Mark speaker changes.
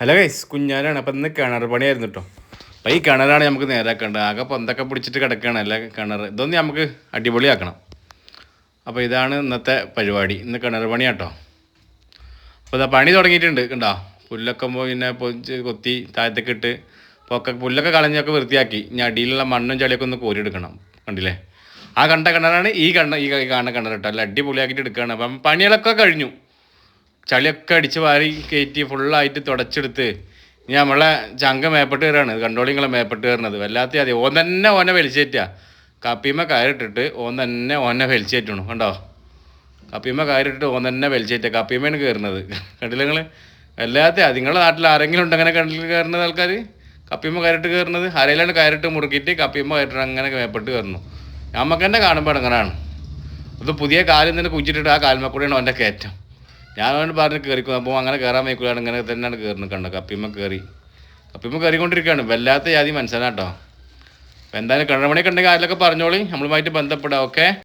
Speaker 1: Hello guys, കുഞ്ഞാനാണ്. അപ്പം ഇന്ന് കിണർ പണിയായിരുന്നു കേട്ടോ. അപ്പം ഈ കിണറാണ് നമുക്ക് നേരാക്കേണ്ടത്. ആകെ പൊന്തൊക്കെ പിടിച്ചിട്ട് കിടക്കുകയാണ് അല്ല കിണർ. ഇതൊന്നും നമുക്ക് അടിപൊളിയാക്കണം. അപ്പോൾ ഇതാണ് ഇന്നത്തെ പരിപാടി. ഇന്ന് കിണർ പണിയാട്ടോ. അപ്പോൾ ഇതാ പണി തുടങ്ങിയിട്ടുണ്ട്. കണ്ടോ, പുല്ലൊക്കെ പിന്നെ പൊതിച്ച് കൊത്തി താഴത്തേക്ക് ഇട്ട് പുല്ലൊക്കെ കളഞ്ഞൊക്കെ വൃത്തിയാക്കി. ഇനി അടിയിലുള്ള മണ്ണും ചളിയൊക്കെ ഒന്ന് കോരിയെടുക്കണം. കണ്ടില്ലേ, ആ കണ്ട കിണറാണ് ഈ കാണുന്ന കിണർ കേട്ടോ. അല്ല അടിപൊളിയാക്കിയിട്ട് എടുക്കുകയാണ്. അപ്പം പണികളൊക്കെ കഴിഞ്ഞു. ചളിയൊക്കെ അടിച്ച് വാരി കയറ്റി ഫുള്ളായിട്ട് തുടച്ചെടുത്ത് ഇനി നമ്മളെ ചങ്ക മേപ്പെട്ട് കയറാണ്. കണ്ടോളിങ്ങളെ മേപ്പെട്ട് കയറുന്നത് വല്ലാത്ത മതി. ഓൻ തന്നെ ഓനെ വലിച്ചേറ്റുക. കപ്പിമ്മ കയറിട്ടിട്ട് ഓൻ തന്നെ ഓനെ വലിച്ചേറ്റണം. കണ്ടോ, കപ്പിമ്മ കയറിട്ടിട്ട് ഓൻ തന്നെ വലിച്ചേറ്റുക. കപ്പിമ്മയാണ് കയറുന്നത്. കണ്ടില്ല നിങ്ങൾ? വല്ലാത്ത നിങ്ങളുടെ നാട്ടിൽ ആരെങ്കിലും ഉണ്ട് അങ്ങനെ കണ്ടിൽ കയറുന്നത് ആൾക്കാർ? കപ്പിമ്മ കയറിട്ട് കയറുന്നത് അരയിലാണ് കയറിട്ട് മുറുക്കിയിട്ട് കപ്പിമ്മ കയറിട്ട് അങ്ങനെ മേപ്പെട്ട് കയറുന്നു. നമുക്ക് തന്നെ കാണുമ്പോൾ അങ്ങനെയാണ്. അത് പുതിയ കാലിൽ നിന്ന് കുഴിച്ചിട്ടിട്ട് ആ കാൽമക്കൂടെയാണ് അവൻ്റെ കയറ്റം. ഞാൻ അവനോട് പറഞ്ഞ് കയറിക്കും. അപ്പോൾ അങ്ങനെ കയറാൻ വയ്ക്കൂലാണ്, ഇങ്ങനെ തന്നെയാണ് കയറുന്നത്. കണ്ടോ, കപ്പിമ്മ കയറിക്കൊണ്ടിരിക്കുകയാണ്. വല്ലാത്ത ജാതി മനസ്സിലാട്ടോ. അപ്പോൾ എന്തായാലും കിണർ പണിയൊക്കെ ഉണ്ടെങ്കിൽ അതിലൊക്കെ പറഞ്ഞോളി, നമ്മളുമായിട്ട് ബന്ധപ്പെടാം. ഓക്കെ.